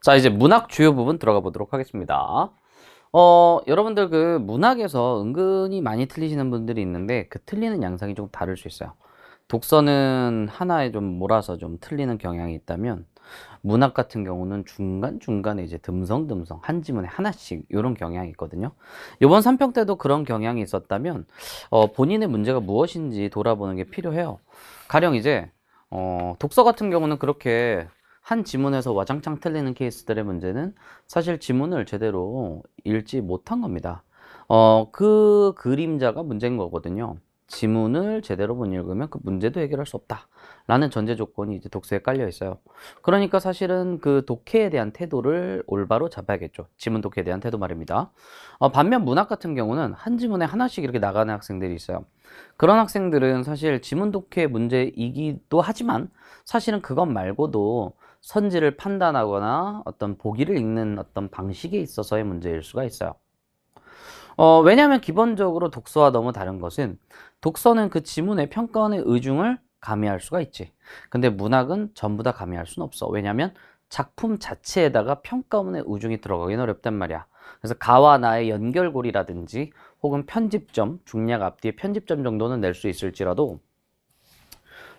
자, 이제 문학 주요 부분 들어가 보도록 하겠습니다. 여러분들 그 문학에서 은근히 많이 틀리시는 분들이 있는데 그 틀리는 양상이 좀 다를 수 있어요. 독서는 하나에 좀 몰아서 좀 틀리는 경향이 있다면 문학 같은 경우는 중간중간에 이제 듬성듬성 한 지문에 하나씩 이런 경향이 있거든요. 이번 3평 때도 그런 경향이 있었다면 본인의 문제가 무엇인지 돌아보는 게 필요해요. 가령 이제 독서 같은 경우는 그렇게 한 지문에서 와장창 틀리는 케이스들의 문제는 사실 지문을 제대로 읽지 못한 겁니다. 그 그림자가 문제인 거거든요. 지문을 제대로 못 읽으면 그 문제도 해결할 수 없다. 라는 전제 조건이 이제 독서에 깔려 있어요. 그러니까 사실은 그 독해에 대한 태도를 올바로 잡아야겠죠. 지문 독해에 대한 태도 말입니다. 반면 문학 같은 경우는 한 지문에 하나씩 이렇게 나가는 학생들이 있어요. 그런 학생들은 사실 지문 독해 문제이기도 하지만 사실은 그것 말고도 선지를 판단하거나 어떤 보기를 읽는 어떤 방식에 있어서의 문제일 수가 있어요. 왜냐하면 기본적으로 독서와 너무 다른 것은 독서는 그 지문의 평가원의 의중을 가미할 수가 있지. 근데 문학은 전부 다 가미할 수는 없어. 왜냐하면 작품 자체에다가 평가원의 의중이 들어가기는 어렵단 말이야. 그래서 가와 나의 연결고리라든지 혹은 편집점, 중략 앞뒤의 편집점 정도는 낼 수 있을지라도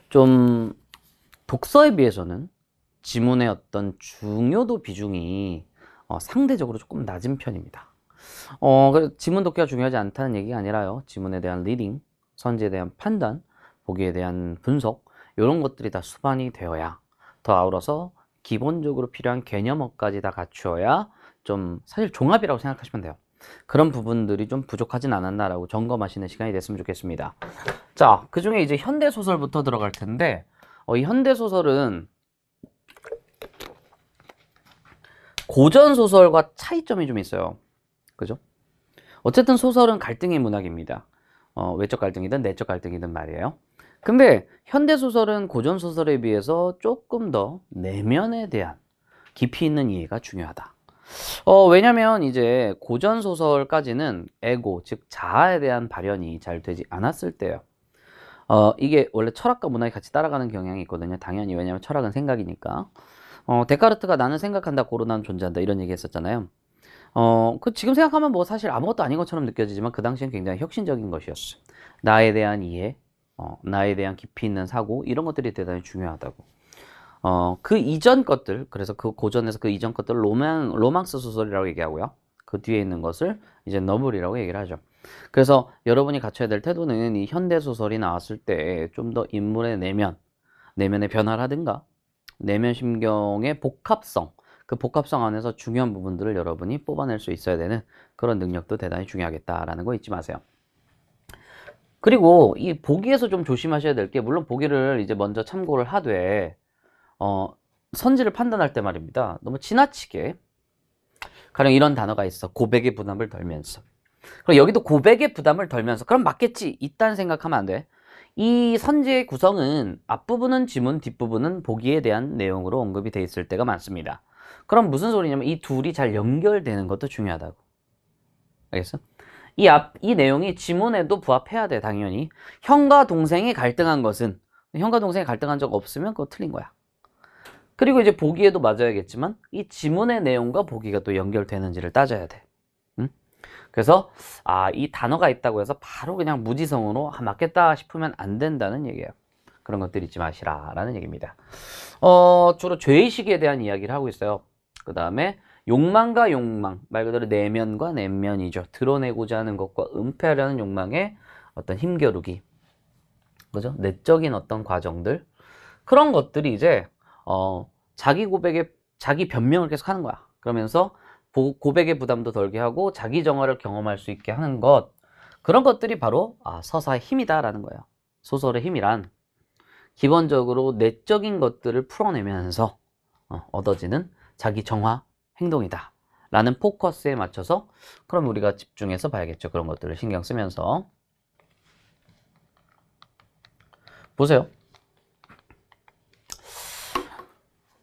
좀 독서에 비해서는 지문의 어떤 중요도 비중이 상대적으로 조금 낮은 편입니다. 지문 독해가 중요하지 않다는 얘기가 아니라요. 지문에 대한 리딩, 선지에 대한 판단, 보기에 대한 분석, 이런 것들이 다 수반이 되어야 더 아울러서 기본적으로 필요한 개념어까지 다 갖추어야 좀 사실 종합이라고 생각하시면 돼요. 그런 부분들이 좀 부족하진 않았나라고 점검하시는 시간이 됐으면 좋겠습니다. 자, 그 중에 이제 현대소설부터 들어갈 텐데, 이 현대소설은 고전소설과 차이점이 좀 있어요. 그죠? 어쨌든 소설은 갈등의 문학입니다. 외적 갈등이든 내적 갈등이든 말이에요. 근데 현대소설은 고전소설에 비해서 조금 더 내면에 대한 깊이 있는 이해가 중요하다. 왜냐면 이제 고전소설까지는 에고, 즉 자아에 대한 발현이 잘 되지 않았을 때요. 이게 원래 철학과 문학이 같이 따라가는 경향이 있거든요. 당연히. 왜냐면 철학은 생각이니까. 데카르트가 나는 생각한다, 고로 나는 존재한다 이런 얘기 했었잖아요. 지금 생각하면 뭐 사실 아무것도 아닌 것처럼 느껴지지만 그 당시엔 굉장히 혁신적인 것이었어. 나에 대한 이해, 나에 대한 깊이 있는 사고, 이런 것들이 대단히 중요하다고. 그 이전 것들, 그래서 그 고전에서 그 이전 것들 로망스 소설이라고 얘기하고요. 그 뒤에 있는 것을 이제 너블이라고 얘기를 하죠. 그래서 여러분이 갖춰야 될 태도는 이 현대소설이 나왔을 때 좀 더 인물의 내면의 변화라든가, 내면 심경의 복합성, 그 복합성 안에서 중요한 부분들을 여러분이 뽑아낼 수 있어야 되는 그런 능력도 대단히 중요하겠다라는 거 잊지 마세요. 그리고 이 보기에서 좀 조심하셔야 될 게, 물론 보기를 이제 먼저 참고를 하되 선지를 판단할 때 말입니다. 너무 지나치게, 가령 이런 단어가 있어. 고백의 부담을 덜면서. 그럼 여기도 고백의 부담을 덜면서, 그럼 맞겠지, 이딴 생각하면 안 돼. 이 선지의 구성은 앞부분은 지문, 뒷부분은 보기에 대한 내용으로 언급이 돼 있을 때가 많습니다. 그럼 무슨 소리냐면 이 둘이 잘 연결되는 것도 중요하다고. 알겠어? 이 내용이 지문에도 부합해야 돼, 당연히. 형과 동생이 갈등한 것은, 형과 동생이 갈등한 적 없으면 그거 틀린 거야. 그리고 이제 보기에도 맞아야겠지만 이 지문의 내용과 보기가 또 연결되는지를 따져야 돼. 응? 그래서 이 단어가 있다고 해서 바로 그냥 무지성으로 맞겠다 싶으면 안 된다는 얘기예요. 그런 것들 잊지 마시라 라는 얘기입니다. 주로 죄의식에 대한 이야기를 하고 있어요. 그 다음에 욕망과 욕망, 말 그대로 내면과 내면이죠. 드러내고자 하는 것과 은폐하려는 욕망의 어떤 힘겨루기, 그죠? 내적인 어떤 과정들, 그런 것들이 이제 자기 고백에 자기 변명을 계속 하는 거야. 그러면서 고백의 부담도 덜게 하고 자기 정화를 경험할 수 있게 하는 것, 그런 것들이 바로 서사의 힘이다라는 거예요. 소설의 힘이란 기본적으로 내적인 것들을 풀어내면서 얻어지는 자기 정화 행동이다 라는 포커스에 맞춰서, 그럼 우리가 집중해서 봐야겠죠. 그런 것들을 신경 쓰면서 보세요.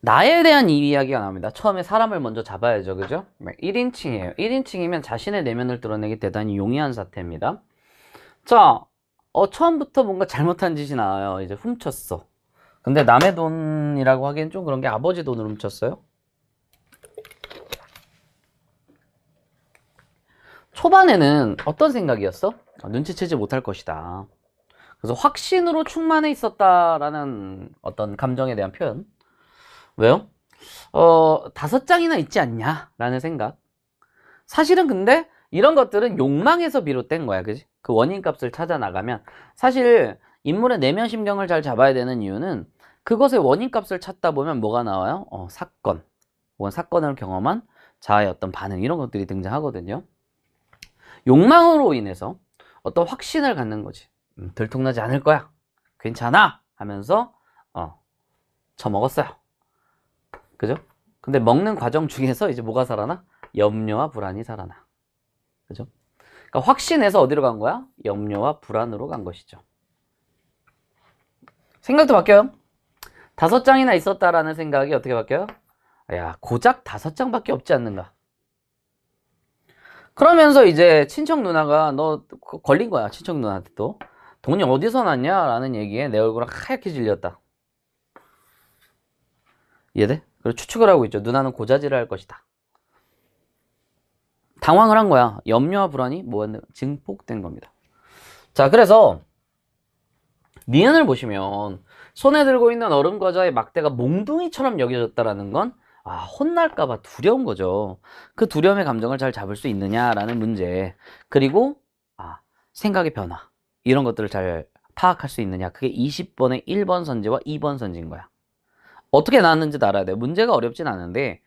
나에 대한 이야기가 나옵니다. 처음에 사람을 먼저 잡아야죠. 그죠? 1인칭이에요. 1인칭이면 자신의 내면을 드러내기 대단히 용이한 사태입니다. 자, 처음부터 뭔가 잘못한 짓이 나와요. 이제 훔쳤어. 근데 남의 돈이라고 하기엔 좀 그런 게, 아버지 돈을 훔쳤어요? 초반에는 어떤 생각이었어? 눈치채지 못할 것이다. 그래서 확신으로 충만해 있었다라는 어떤 감정에 대한 표현. 왜요? 5장이나 있지 않냐? 라는 생각. 사실은 근데 이런 것들은 욕망에서 비롯된 거야. 그지? 그 원인 값을 찾아 나가면 사실 인물의 내면 심경을 잘 잡아야 되는 이유는 그것의 원인 값을 찾다 보면 뭐가 나와요? 사건. 혹은 사건을 경험한 자아의 어떤 반응 이런 것들이 등장하거든요. 욕망으로 인해서 어떤 확신을 갖는 거지. 들통나지 않을 거야. 괜찮아. 하면서 처먹었어요. 그죠? 근데 먹는 과정 중에서 이제 뭐가 살아나? 염려와 불안이 살아나. 그죠? 그러니까 확신에서 어디로 간 거야? 염려와 불안으로 간 것이죠. 생각도 바뀌어요. 5장이나 있었다라는 생각이 어떻게 바뀌어요? 야, 고작 5장밖에 없지 않는가. 그러면서 이제 친척 누나가 너 걸린 거야. 친척 누나한테 또. 돈이 어디서 났냐? 라는 얘기에 내 얼굴은 하얗게 질렸다. 이해돼? 그리고 추측을 하고 있죠. 누나는 고자질을 할 것이다. 당황을 한 거야. 염려와 불안이 증폭된 겁니다. 자, 그래서 니은을 보시면 손에 들고 있는 얼음 과자의 막대가 몽둥이처럼 여겨졌다라는 건 혼날까봐 두려운 거죠. 그 두려움의 감정을 잘 잡을 수 있느냐라는 문제. 그리고 생각의 변화. 이런 것들을 잘 파악할 수 있느냐. 그게 20번의 1번 선지와 2번 선지인 거야. 어떻게 나왔는지도 알아야 돼. 문제가 어렵진 않은데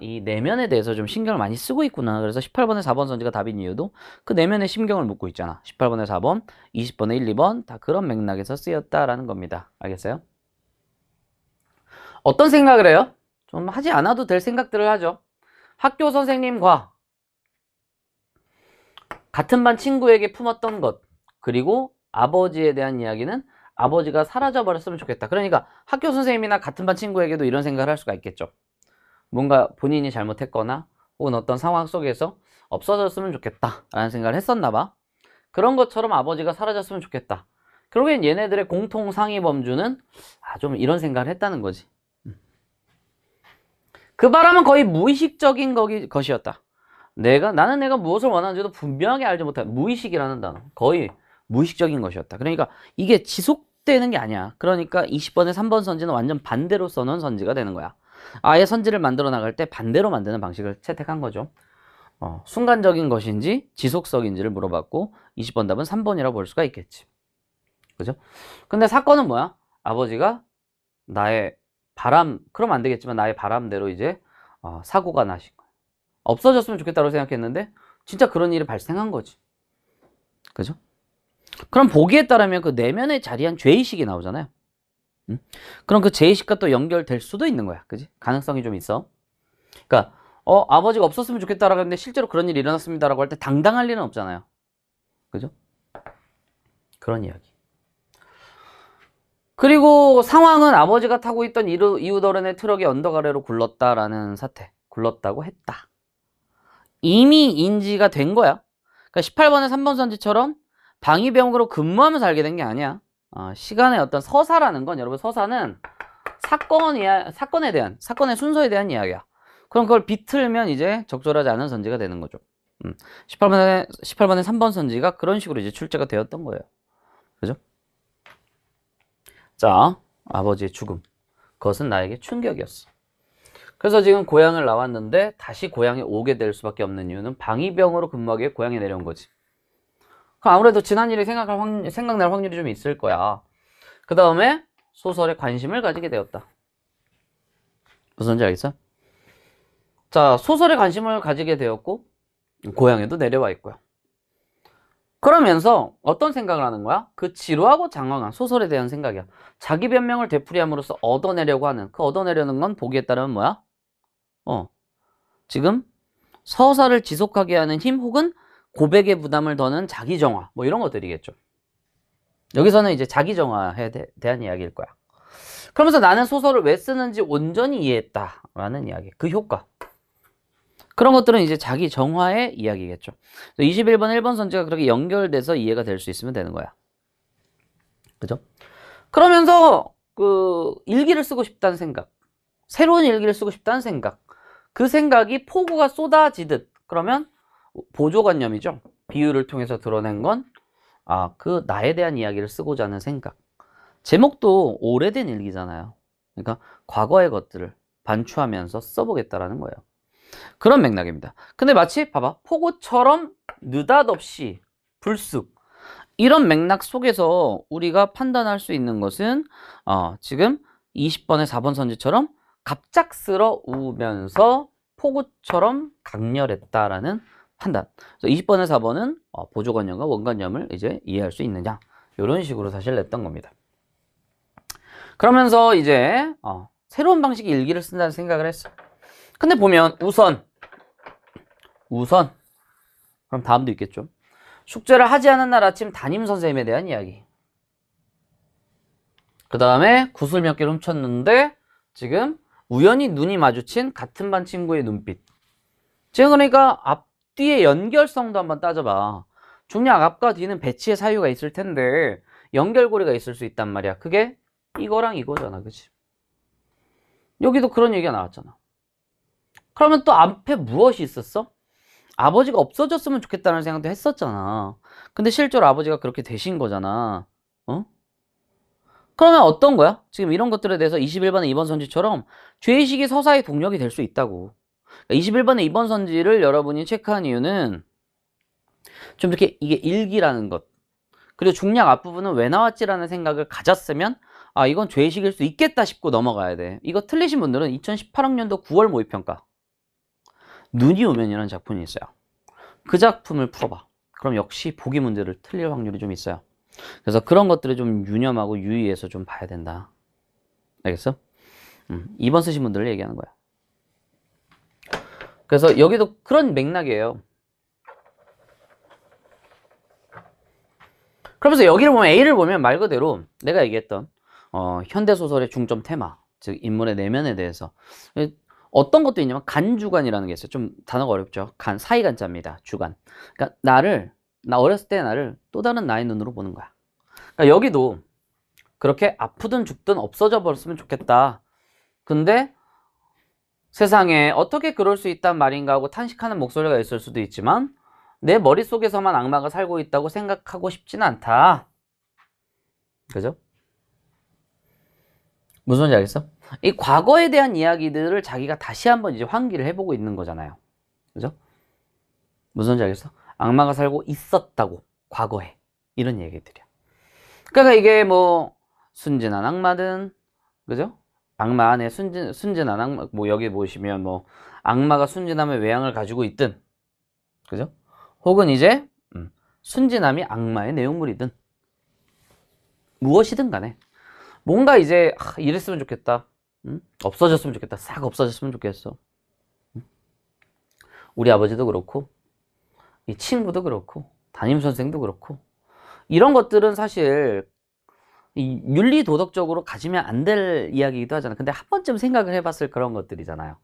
이 내면에 대해서 좀 신경을 많이 쓰고 있구나. 그래서 18번의 4번 선지가 답인 이유도 그 내면에 신경을 묻고 있잖아. 18번의 4번, 20번의 1, 2번 다 그런 맥락에서 쓰였다라는 겁니다. 알겠어요? 어떤 생각을 해요? 좀 하지 않아도 될 생각들을 하죠. 학교 선생님과 같은 반 친구에게 품었던 것, 그리고 아버지에 대한 이야기는 아버지가 사라져버렸으면 좋겠다. 그러니까 학교 선생님이나 같은 반 친구에게도 이런 생각을 할 수가 있겠죠. 뭔가 본인이 잘못했거나 혹은 어떤 상황 속에서 없어졌으면 좋겠다 라는 생각을 했었나 봐. 그런 것처럼 아버지가 사라졌으면 좋겠다. 결국엔 얘네들의 공통 상위 범주는 좀 이런 생각을 했다는 거지. 그 바람은 거의 무의식적인 것이었다. 나는 내가 무엇을 원하는지도 분명하게 알지 못한 무의식이라는 단어. 거의 무의식적인 것이었다. 그러니까 이게 지속되는 게 아니야. 그러니까 20번의 3번 선지는 완전 반대로 써놓은 선지가 되는 거야. 아예 선지를 만들어 나갈 때 반대로 만드는 방식을 채택한 거죠. 순간적인 것인지 지속적인지를 물어봤고 20번 답은 3번이라고 볼 수가 있겠지. 그죠? 근데 사건은 뭐야? 아버지가 나의 그러면 안 되겠지만 나의 바람대로 이제 사고가 나신 거야. 없어졌으면 좋겠다고 생각했는데 진짜 그런 일이 발생한 거지. 그죠? 그럼 보기에 따르면 그 내면에 자리한 죄의식이 나오잖아요. 응? 그럼 그 죄의식과 또 연결될 수도 있는 거야. 그지? 가능성이 좀 있어. 그러니까 아버지가 없었으면 좋겠다라고 했는데 실제로 그런 일이 일어났습니다라고 할 때 당당할 일은 없잖아요. 그죠? 그런 이야기. 그리고 상황은 아버지가 타고 있던 이웃어른의 트럭이 언덕 아래로 굴렀다라는 사태. 굴렀다고 했다. 이미 인지가 된 거야. 그러니까 18번의 3번 선지처럼 방위병으로 근무하면서 알게 된 게 아니야. 시간의 어떤 서사라는 건 여러분 서사는 사건의 순서에 대한 이야기야. 그럼 그걸 비틀면 이제 적절하지 않은 선지가 되는 거죠. 18번의 3번 선지가 그런 식으로 이제 출제가 되었던 거예요. 그죠? 자, 아버지의 죽음. 그것은 나에게 충격이었어. 그래서 지금 고향을 나왔는데 다시 고향에 오게 될 수밖에 없는 이유는 방위병으로 근무하기 위해 고향에 내려온 거지. 그럼 아무래도 지난 일이 생각날 확률이 좀 있을 거야. 그 다음에 소설에 관심을 가지게 되었다. 무슨지 알겠어? 자, 소설에 관심을 가지게 되었고 고향에도 내려와 있고요. 그러면서 어떤 생각을 하는 거야? 그 지루하고 장황한 소설에 대한 생각이야. 자기 변명을 되풀이함으로써 얻어내려고 하는 그 얻어내려는 건 보기에 따르면 뭐야? 지금 서사를 지속하게 하는 힘 혹은 고백의 부담을 더는 자기 정화 뭐 이런 것들이겠죠. 여기서는 이제 자기 정화에 대한 이야기일 거야. 그러면서 나는 소설을 왜 쓰는지 온전히 이해했다라는 이야기. 그 효과. 그런 것들은 이제 자기 정화의 이야기겠죠. 21번 1번 선지가 그렇게 연결돼서 이해가 될 수 있으면 되는 거야. 그죠? 그러면서 그 일기를 쓰고 싶다는 생각, 새로운 일기를 쓰고 싶다는 생각, 그 생각이 폭우가 쏟아지듯 그러면 보조관념이죠. 비유를 통해서 드러낸 건 그 나에 대한 이야기를 쓰고자 하는 생각. 제목도 오래된 일기잖아요. 그러니까 과거의 것들을 반추하면서 써보겠다라는 거예요. 그런 맥락입니다. 근데 마치 봐봐, 폭우처럼 느닷없이 불쑥, 이런 맥락 속에서 우리가 판단할 수 있는 것은 지금 20번의 4번 선지처럼 갑작스러우면서 폭우처럼 강렬했다라는 판단. 그래서 20번의 4번은 보조관념과 원관념을 이제 이해할 수 있느냐, 이런 식으로 사실 냈던 겁니다. 그러면서 이제 새로운 방식의 일기를 쓴다는 생각을 했어. 근데 보면 우선 그럼 다음도 있겠죠. 숙제를 하지 않은 날 아침 담임선생님에 대한 이야기. 그 다음에 구슬 몇 개를 훔쳤는데 지금 우연히 눈이 마주친 같은 반 친구의 눈빛. 지금 그러니까 앞뒤의 연결성도 한번 따져봐. 중략 앞과 뒤는 배치의 사유가 있을 텐데 연결고리가 있을 수 있단 말이야. 그게 이거랑 이거잖아, 그치? 여기도 그런 얘기가 나왔잖아. 그러면 또 앞에 무엇이 있었어? 아버지가 없어졌으면 좋겠다는 생각도 했었잖아. 근데 실제로 아버지가 그렇게 되신 거잖아. 그러면 어떤 거야? 지금 이런 것들에 대해서 21번의 2번 선지처럼 죄의식이 서사의 동력이 될 수 있다고. 21번의 2번 선지를 여러분이 체크한 이유는 좀 이렇게 이게 일기라는 것, 그리고 중략 앞부분은 왜 나왔지라는 생각을 가졌으면 이건 죄의식일 수 있겠다 싶고 넘어가야 돼. 이거 틀리신 분들은 2018학년도 9월 모의평가 눈이 오면이라는 작품이 있어요. 그 작품을 풀어봐. 그럼 역시 보기 문제를 틀릴 확률이 좀 있어요. 그래서 그런 것들을 좀 유념하고 유의해서 좀 봐야 된다. 알겠어? 2번 쓰신 분들을 얘기하는 거야. 그래서 여기도 그런 맥락이에요. 그러면서 여기를 보면 A를 보면 말 그대로 내가 얘기했던 현대소설의 중점 테마, 즉 인물의 내면에 대해서 어떤 것도 있냐면 간주간이라는 게 있어요. 좀 단어가 어렵죠. 사이간자입니다. 주간. 그러니까 나 어렸을 때 나를 또 다른 나의 눈으로 보는 거야. 그러니까 여기도 그렇게 아프든 죽든 없어져 버렸으면 좋겠다. 근데 세상에 어떻게 그럴 수 있단 말인가 하고 탄식하는 목소리가 있을 수도 있지만 내 머릿속에서만 악마가 살고 있다고 생각하고 싶지는 않다. 그죠? 무슨 말인지 알겠어? 이 과거에 대한 이야기들을 자기가 다시 한번 이제 환기를 해보고 있는 거잖아요. 그죠? 무슨 말인지 알겠어? 악마가 살고 있었다고, 과거에. 이런 얘기들이야. 그러니까 이게 뭐 순진한 악마든, 그죠? 악마 안에 순진한 악마, 뭐 여기 보시면 뭐 악마가 순진함의 외양을 가지고 있든, 그죠? 혹은 이제 순진함이 악마의 내용물이든 무엇이든 간에 뭔가 이제 이랬으면 좋겠다. 없어졌으면 좋겠다. 싹 없어졌으면 좋겠어. 우리 아버지도 그렇고 이 친구도 그렇고 담임선생도 그렇고 이런 것들은 사실 이 윤리 도덕적으로 가지면 안 될 이야기이기도 하잖아. 근데 한 번쯤 생각을 해봤을 그런 것들이잖아요.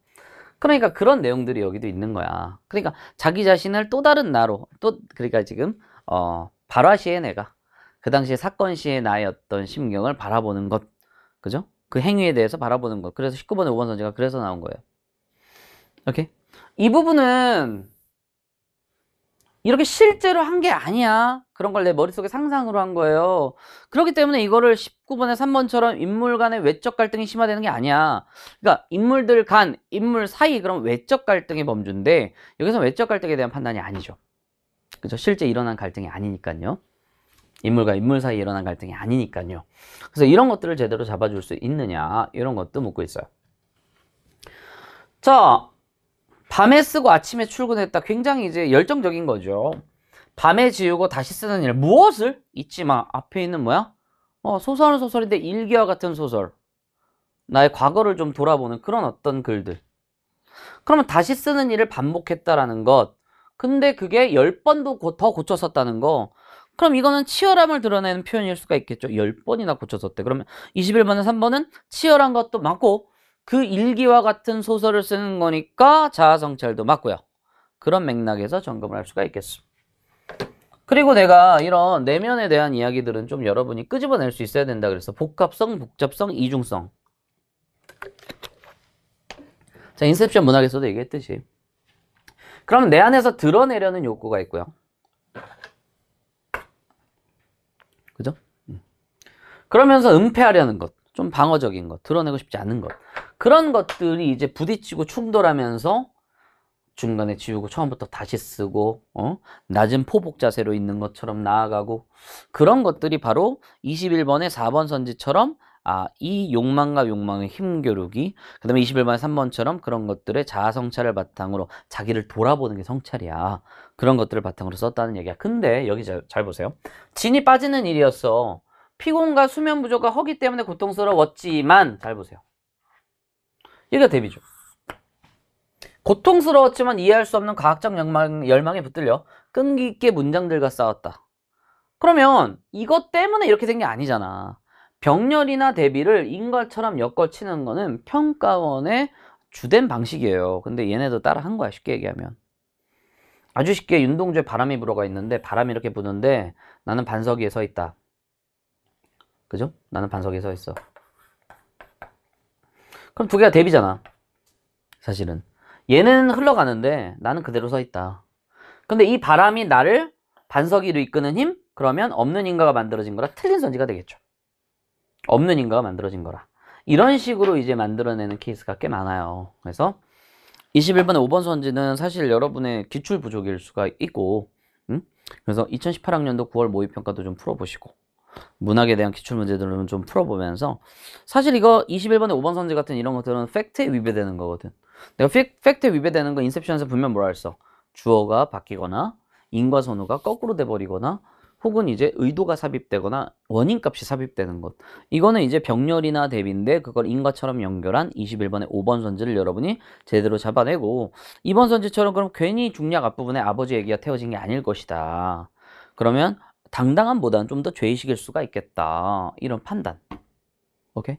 그러니까 그런 내용들이 여기도 있는 거야. 그러니까 자기 자신을 또 다른 나로 그러니까 지금 발화시의 내가 그 당시에 사건 시의 나의 어떤 심경을 바라보는 것, 그죠? 그 행위에 대해서 바라보는 것. 그래서 19번의 5번 선지가 그래서 나온 거예요. 오케이? 이 부분은 이렇게 실제로 한 게 아니야. 그런 걸 내 머릿속에 상상으로 한 거예요. 그렇기 때문에 이거를 19번의 3번처럼 인물 간의 외적 갈등이 심화되는 게 아니야. 그러니까 인물들 간, 인물 사이 그런 외적 갈등의 범주인데 여기서 외적 갈등에 대한 판단이 아니죠. 그죠? 실제 일어난 갈등이 아니니까요. 인물과 인물 사이에 일어난 갈등이 아니니까요. 그래서 이런 것들을 제대로 잡아줄 수 있느냐, 이런 것도 묻고 있어요. 자, 밤에 쓰고 아침에 출근했다. 굉장히 이제 열정적인 거죠. 밤에 지우고 다시 쓰는 일. 무엇을? 잊지 마. 앞에 있는 뭐야? 소설은 소설인데 일기와 같은 소설. 나의 과거를 좀 돌아보는 그런 어떤 글들. 그러면 다시 쓰는 일을 반복했다라는 것. 근데 그게 10번도 더 고쳐 썼다는 거. 그럼 이거는 치열함을 드러내는 표현일 수가 있겠죠. 10번이나 고쳐 썼대. 그러면 21번에 3번은 치열한 것도 맞고 그 일기와 같은 소설을 쓰는 거니까 자아성찰도 맞고요. 그런 맥락에서 점검을 할 수가 있겠어. 그리고 내가 이런 내면에 대한 이야기들은 좀 여러분이 끄집어낼 수 있어야 된다 그래서 복합성, 복잡성, 이중성. 자, 인셉션 문학에서도 얘기했듯이 그러면 내 안에서 드러내려는 욕구가 있고요. 그죠? 그러면서 은폐하려는 것, 좀 방어적인 것, 드러내고 싶지 않은 것. 그런 것들이 이제 부딪히고 충돌하면서 중간에 지우고 처음부터 다시 쓰고, 낮은 포복 자세로 있는 것처럼 나아가고, 그런 것들이 바로 21번의 4번 선지처럼 이 욕망과 욕망의 힘겨루기, 그 다음에 21번의 3번처럼 그런 것들의 자아 성찰을 바탕으로 자기를 돌아보는 게 성찰이야. 그런 것들을 바탕으로 썼다는 얘기야. 근데 여기 잘 보세요. 진이 빠지는 일이었어. 피곤과 수면 부족과 허기 때문에 고통스러웠지만, 잘 보세요. 얘가 대비죠. 고통스러웠지만 이해할 수 없는 과학적 열망에 붙들려 끈기 있게 문장들과 싸웠다. 그러면 이것 때문에 이렇게 된 게 아니잖아. 병렬이나 대비를 인과처럼 엮어치는 거는 평가원의 주된 방식이에요. 근데 얘네도 따라 한 거야, 쉽게 얘기하면. 아주 쉽게 윤동주에 바람이 불어가 있는데 바람이 이렇게 부는데 나는 반석 위에 서 있다. 그죠? 나는 반석 위에 서 있어. 그럼 두 개가 대비잖아. 사실은. 얘는 흘러가는데 나는 그대로 서 있다. 근데 이 바람이 나를 반석 위로 이끄는 힘? 그러면 없는 인과가 만들어진 거라 틀린 선지가 되겠죠. 없는 인과가 만들어진 거라. 이런 식으로 이제 만들어내는 케이스가 꽤 많아요. 그래서 21번의 5번 선지는 사실 여러분의 기출 부족일 수가 있고, 그래서 2018학년도 9월 모의평가도 좀 풀어보시고, 문학에 대한 기출 문제들은 좀 풀어보면서, 사실 이거 21번의 5번 선지 같은 이런 것들은 팩트에 위배되는 거거든. 내가 팩트에 위배되는 거 인셉션에서 분명 뭐라 했어? 주어가 바뀌거나 인과 선호가 거꾸로 돼버리거나 혹은 이제 의도가 삽입되거나 원인값이 삽입되는 것. 이거는 이제 병렬이나 대비인데 그걸 인과처럼 연결한 21번의 5번 선지를 여러분이 제대로 잡아내고 2번 선지처럼 그럼 괜히 중략 앞부분에 아버지 얘기가 태워진 게 아닐 것이다. 그러면 당당함보다는 좀 더 죄의식일 수가 있겠다. 이런 판단. 오케이?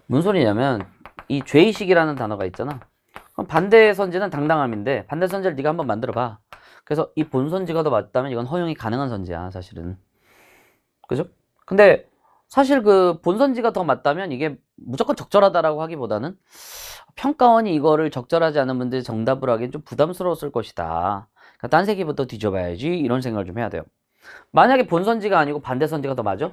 무슨 소리냐면 이 죄의식이라는 단어가 있잖아. 그럼 반대 선지는 당당함인데 반대 선지를 네가 한번 만들어봐. 그래서 이 본 선지가 더 맞다면 이건 허용이 가능한 선지야, 사실은. 그죠? 근데 사실 그 본 선지가 더 맞다면 이게 무조건 적절하다라고 하기보다는 평가원이 이거를 적절하지 않은 분들이 정답을 하기엔 좀 부담스러웠을 것이다. 그러니까 딴 세기부터 뒤져봐야지 이런 생각을 좀 해야 돼요. 만약에 본 선지가 아니고 반대 선지가 더 맞아?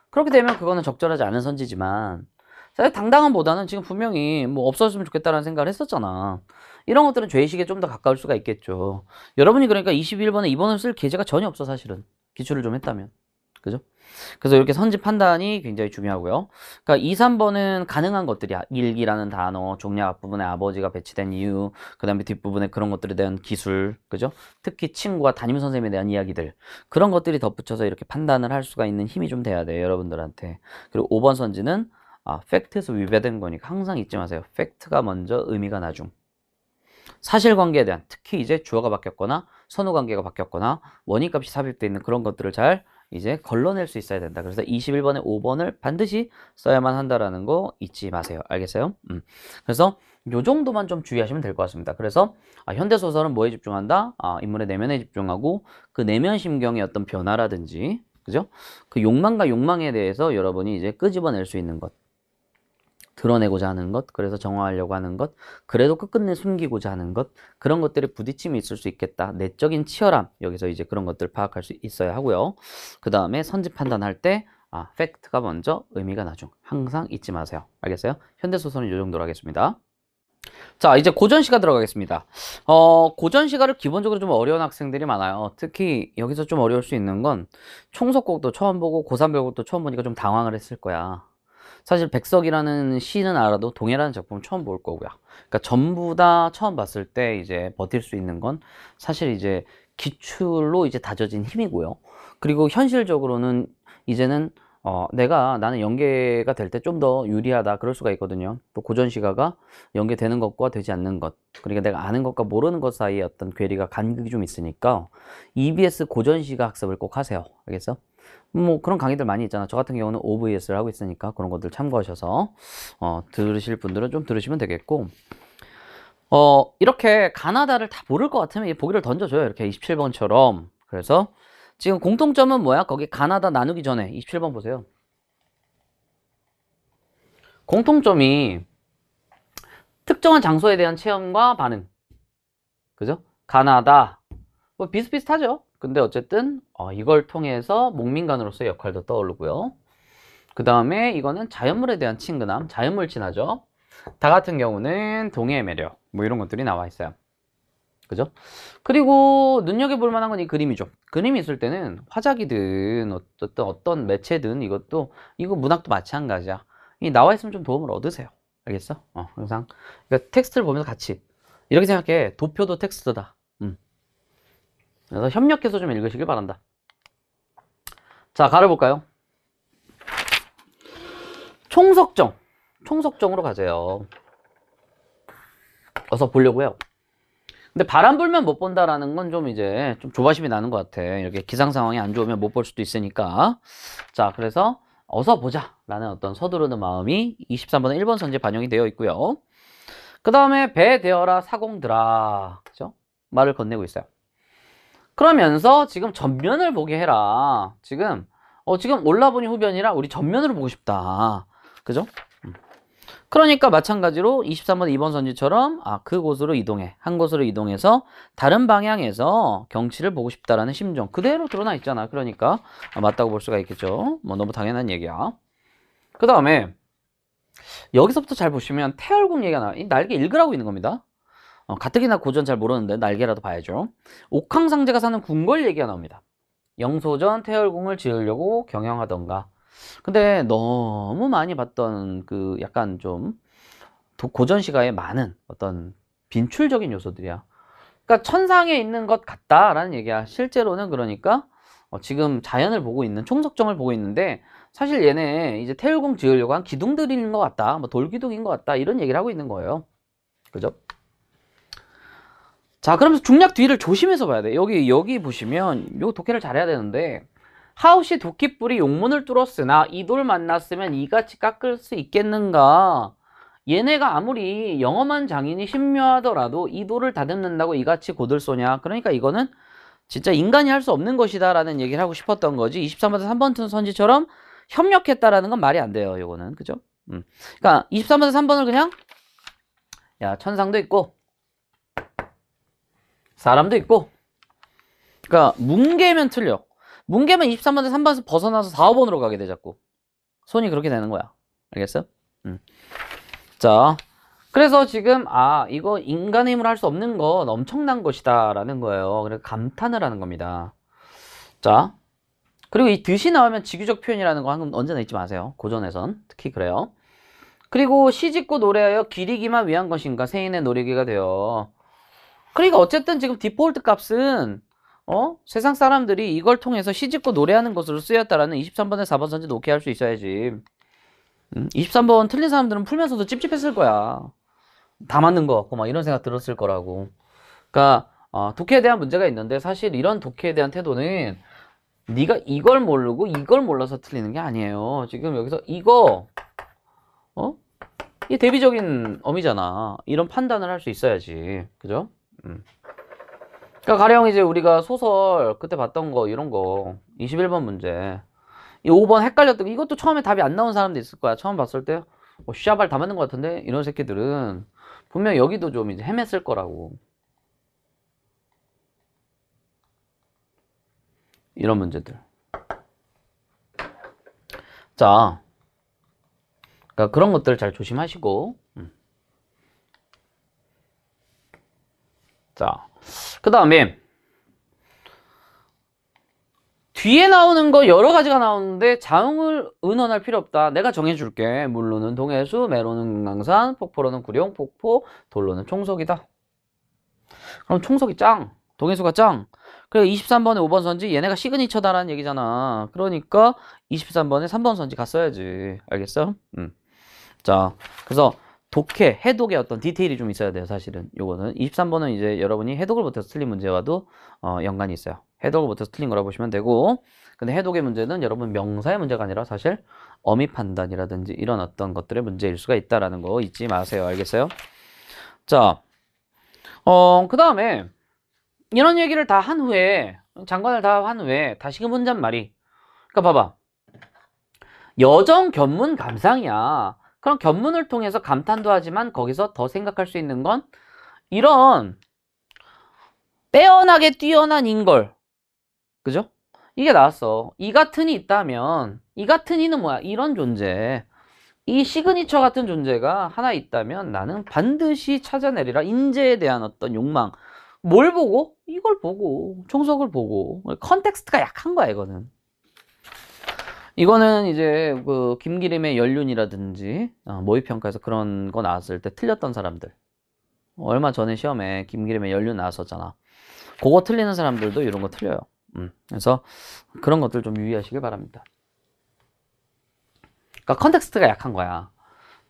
그렇게 되면 그거는 적절하지 않은 선지지만 사실 당당함보다는 지금 분명히 뭐 없었으면 좋겠다라는 생각을 했었잖아. 이런 것들은 죄의식에 좀 더 가까울 수가 있겠죠. 여러분이 그러니까 21번에 2번을 쓸 계제가 전혀 없어, 사실은. 기출을 좀 했다면. 그죠? 그래서 이렇게 선지 판단이 굉장히 중요하고요. 그러니까 2, 3번은 가능한 것들이야. 일기라는 단어, 종략 앞부분에 아버지가 배치된 이유, 그 다음에 뒷부분에 그런 것들에 대한 기술, 그죠? 특히 친구와 담임 선생님에 대한 이야기들. 그런 것들이 덧붙여서 이렇게 판단을 할 수가 있는 힘이 좀 돼야 돼요, 여러분들한테. 그리고 5번 선지는 팩트에서 위배된 거니까 항상 잊지 마세요. 팩트가 먼저, 의미가 나중. 사실관계에 대한, 특히 이제 주어가 바뀌었거나 선후관계가 바뀌었거나 원인값이 삽입되어 있는 그런 것들을 잘 이제 걸러낼 수 있어야 된다. 그래서 21번에 5번을 반드시 써야만 한다라는 거 잊지 마세요. 알겠어요? 그래서 요 정도만 좀 주의하시면 될 것 같습니다. 그래서 현대소설은 뭐에 집중한다? 인물의 내면에 집중하고 그 내면 심경의 어떤 변화라든지, 그죠? 그 욕망과 욕망에 대해서 여러분이 이제 끄집어낼 수 있는 것, 드러내고자 하는 것, 그래서 정화하려고 하는 것, 그래도 끝끝내 숨기고자 하는 것, 그런 것들이 부딪힘이 있을 수 있겠다. 내적인 치열함, 여기서 이제 그런 것들 파악할 수 있어야 하고요. 그 다음에 선지 판단할 때 팩트가 먼저, 의미가 나중. 항상 잊지 마세요. 알겠어요? 현대소설은 이 정도로 하겠습니다. 자, 이제 고전시가 들어가겠습니다. 고전시가를 기본적으로 좀 어려운 학생들이 많아요. 특히 여기서 좀 어려울 수 있는 건 총석곡도 처음 보고 고3 별곡도 처음 보니까 좀 당황을 했을 거야. 사실 백석이라는 시는 알아도 동해라는 작품은 처음 볼 거고요. 그러니까 전부 다 처음 봤을 때 이제 버틸 수 있는 건 사실 이제 기출로 이제 다져진 힘이고요. 그리고 현실적으로는 이제는 나는 연계가 될 때 좀 더 유리하다 그럴 수가 있거든요. 또 고전시가가 연계되는 것과 되지 않는 것, 그러니까 내가 아는 것과 모르는 것 사이에 어떤 괴리가 간극이 좀 있으니까 EBS 고전시가 학습을 꼭 하세요. 알겠어? 뭐 그런 강의들 많이 있잖아. 저 같은 경우는 OVS를 하고 있으니까 그런 것들 참고하셔서 들으실 분들은 좀 들으시면 되겠고, 이렇게 가나다를 다 모를 것 같으면 보기를 던져줘요. 이렇게 27번처럼. 그래서 지금 공통점은 뭐야? 거기 가나다 나누기 전에 27번 보세요. 공통점이 특정한 장소에 대한 체험과 반응. 그죠? 가나다. 뭐 비슷비슷하죠. 근데 어쨌든 이걸 통해서 목민간으로서의 역할도 떠오르고요. 그 다음에 이거는 자연물에 대한 친근함, 자연물 친화죠. 다 같은 경우는 동해의 매력, 뭐 이런 것들이 나와 있어요. 그죠? 그리고 눈여겨볼 만한 건 이 그림이죠. 그림이 있을 때는 화작이든 어떤 매체든 이거 문학도 마찬가지야. 이 나와 있으면 좀 도움을 얻으세요. 알겠어? 항상. 그러니까 텍스트를 보면서 같이. 이렇게 생각해. 도표도 텍스트다. 그래서 협력해서 좀 읽으시길 바란다. 자, 가려볼까요? 총석정. 총석정으로 가세요. 어서 보려고요. 근데 바람 불면 못 본다라는 건 좀 이제 좀 조바심이 나는 것 같아. 이렇게 기상 상황이 안 좋으면 못 볼 수도 있으니까. 자, 그래서 어서 보자 라는 어떤 서두르는 마음이 23번의 1번 선지에 반영이 되어 있고요. 그 다음에 배 되어라 사공들아. 그죠? 말을 건네고 있어요. 그러면서 지금 전면을 보게 해라. 지금 올라보니 후변이라 우리 전면으로 보고 싶다. 그죠? 그러니까 마찬가지로 23번 2번 선지처럼 그곳으로 이동해. 한 곳으로 이동해서 다른 방향에서 경치를 보고 싶다라는 심정 그대로 드러나 있잖아. 그러니까 맞다고 볼 수가 있겠죠. 뭐 너무 당연한 얘기야. 그 다음에 여기서부터 잘 보시면 태열궁 얘기가 나와. 이 날개 읽으라고 있는 겁니다. 가뜩이나 고전 잘 모르는데 날개라도 봐야죠. 옥황상제가 사는 궁궐 얘기가 나옵니다. 영소전 태열궁을 지으려고 경영하던가. 근데 너무 많이 봤던 그 약간 좀 고전 시가에 많은 어떤 빈출적인 요소들이야. 그러니까 천상에 있는 것 같다라는 얘기야. 실제로는 그러니까 지금 자연을 보고 있는 총석정을 보고 있는데 사실 얘네 이제 태열궁 지으려고 한 기둥들인 것 같다. 뭐 돌기둥인 것 같다. 이런 얘기를 하고 있는 거예요. 그죠? 자, 그러면서 중략 뒤를 조심해서 봐야 돼. 여기 보시면 요 독해를 잘해야 되는데 하우시 도끼뿔이 용문을 뚫었으나 이 돌 만났으면 이같이 깎을 수 있겠는가? 얘네가 아무리 영험한 장인이 신묘하더라도 이 돌을 다듬는다고 이같이 고들 쏘냐? 그러니까 이거는 진짜 인간이 할 수 없는 것이다 라는 얘기를 하고 싶었던 거지. 23번에서 3번 선지처럼 협력했다라는 건 말이 안 돼요. 요거는. 그죠? 그러니까 23번에서 3번을 그냥 야, 천상도 있고 사람도 있고 그러니까 뭉개면 틀려. 뭉개면 23번에서 3번에서 벗어나서 4, 5번으로 가게 돼 자꾸. 손이 그렇게 되는 거야. 알겠어? 자, 그래서 지금 이거 인간의 힘으로 할 수 없는 건 엄청난 것이다 라는 거예요. 그래서 감탄을 하는 겁니다. 자, 그리고 이 듯이 나오면 직유적 표현이라는 거 언제나 잊지 마세요. 고전에선 특히 그래요. 그리고 시짓고 노래하여 기리기만 위한 것인가 세인의 노리기가 되어. 그러니까 어쨌든 지금 디폴트 값은 세상 사람들이 이걸 통해서 시짓고 노래하는 것으로 쓰였다라는 23번에 4번 선지 놓게 할 수 있어야지. 23번 틀린 사람들은 풀면서도 찝찝했을 거야. 다 맞는 거 같고 막 이런 생각 들었을 거라고. 그러니까 독해에 대한 문제가 있는데 사실 이런 독해에 대한 태도는 네가 이걸 모르고 이걸 몰라서 틀리는 게 아니에요. 지금 여기서 이거 이 대비적인 어미잖아. 이런 판단을 할 수 있어야지. 그죠? 그러니까 가령 이제 우리가 소설 그때 봤던 거 이런 거 21번 문제 이 5번 헷갈렸던 거 이것도 처음에 답이 안 나온 사람도 있을 거야. 처음 봤을 때 샤발 다 맞는 것 같은데 이런 새끼들은 분명 여기도 좀 이제 헤맸을 거라고. 이런 문제들. 자, 그러니까 그런 것들 잘 조심하시고. 자, 그 다음에 뒤에 나오는 거 여러 가지가 나오는데 자웅을 의논할 필요 없다. 내가 정해줄게. 물로는 동해수, 매로는 금강산, 폭포로는 구룡, 폭포, 돌로는 총석이다. 그럼 총석이 짱, 동해수가 짱. 그래 23번에 5번 선지 얘네가 시그니처다라는 얘기잖아. 그러니까 23번에 3번 선지 갔어야지. 알겠어? 자, 그래서 독해, 해독의 어떤 디테일이 좀 있어야 돼요. 사실은 요거는 23번은 이제 여러분이 해독을 못해서 틀린 문제와도 연관이 있어요. 해독을 못해서 틀린 거라 보시면 되고, 근데 해독의 문제는 여러분 명사의 문제가 아니라 사실 어미 판단이라든지 이런 어떤 것들의 문제일 수가 있다라는 거 잊지 마세요. 알겠어요? 자, 그 다음에 이런 얘기를 다 한 후에 장관을 다 한 후에 다시금 혼잣말이. 그러니까 봐봐, 여정 견문 감상이야. 그럼 견문을 통해서 감탄도 하지만 거기서 더 생각할 수 있는 건 이런 빼어나게 뛰어난 인걸. 그죠? 이게 나왔어. 이 같은 이 있다면, 이 같은 이는 뭐야? 이런 존재. 이 시그니처 같은 존재가 하나 있다면 나는 반드시 찾아내리라. 인재에 대한 어떤 욕망. 뭘 보고? 이걸 보고. 총석을 보고. 컨텍스트가 약한 거야, 이거는. 이거는 이제 그 김기림의 연륜이라든지 모의평가에서 그런 거 나왔을 때 틀렸던 사람들. 얼마 전에 시험에 김기림의 연륜 나왔었잖아. 그거 틀리는 사람들도 이런 거 틀려요. 그래서 그런 것들 좀 유의하시길 바랍니다. 그러니까 컨텍스트가 약한 거야.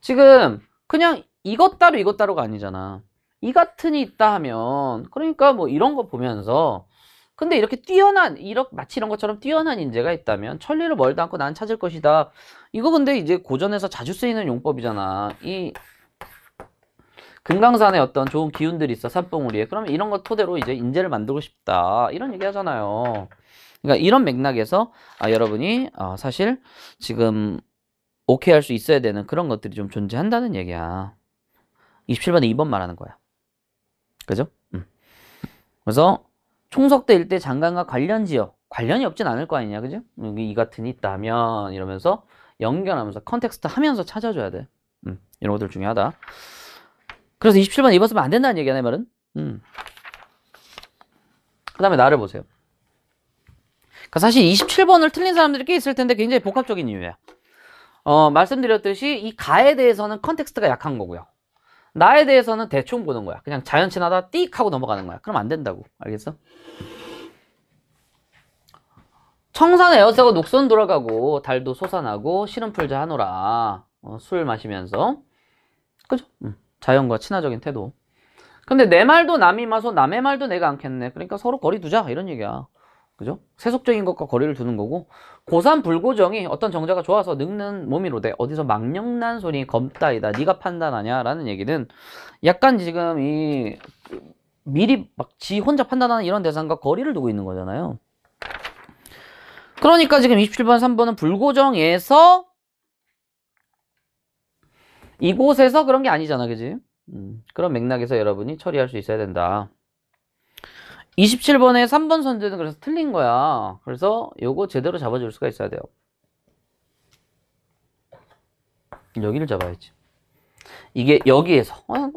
지금 그냥 이것 따로 이것 따로가 아니잖아. 이 같은이 있다 하면 그러니까 뭐 이런 거 보면서 근데 이렇게 뛰어난 마치 이런 것처럼 뛰어난 인재가 있다면 천리를 멀다 않고 난 찾을 것이다. 이거 근데 이제 고전에서 자주 쓰이는 용법이잖아. 이 금강산에 어떤 좋은 기운들이 있어, 산봉우리에. 그러면 이런 것 토대로 이제 인재를 만들고 싶다. 이런 얘기 하잖아요. 그러니까 이런 맥락에서 여러분이 사실 지금 오케이 할 수 있어야 되는 그런 것들이 좀 존재한다는 얘기야. 27번에 2번 말하는 거야. 그죠? 그래서 총석대 일대 장관과 관련 지역. 관련이 없진 않을 거 아니냐. 그죠? 여기 이 같은 이 있다면 이러면서 연결하면서 컨텍스트 하면서 찾아줘야 돼. 이런 것들 중요하다. 그래서 27번 2번 쓰면 안 된다는 얘기야, 내 말은. 그 다음에 나를 보세요. 그러니까 사실 27번을 틀린 사람들이 꽤 있을 텐데 굉장히 복합적인 이유야. 말씀드렸듯이 이 가에 대해서는 컨텍스트가 약한 거고요. 나에 대해서는 대충 보는 거야. 그냥 자연 친하다 띡 하고 넘어가는 거야. 그럼 안 된다고. 알겠어? 청산 에어싸고 녹선 돌아가고 달도 솟아나고 씨름풀자 하노라. 술 마시면서. 그죠? 자연과 친화적인 태도. 근데 내 말도 남이 마소 남의 말도 내가 않겠네. 그러니까 서로 거리 두자 이런 얘기야. 그죠? 세속적인 것과 거리를 두는 거고 고산 불고정이 어떤 정자가 좋아서 늙는 몸이로되 어디서 망령난 소리 검따이다 네가 판단하냐 라는 얘기는 약간 지금 이 미리 막 지 혼자 판단하는 이런 대상과 거리를 두고 있는 거잖아요. 그러니까 지금 27번 3번은 불고정에서 이곳에서 그런 게 아니잖아. 그지? 그런 맥락에서 여러분이 처리할 수 있어야 된다. 27번에 3번 선제는 그래서 틀린 거야. 그래서 요거 제대로 잡아줄 수가 있어야 돼요. 여기를 잡아야지. 이게 여기에서 한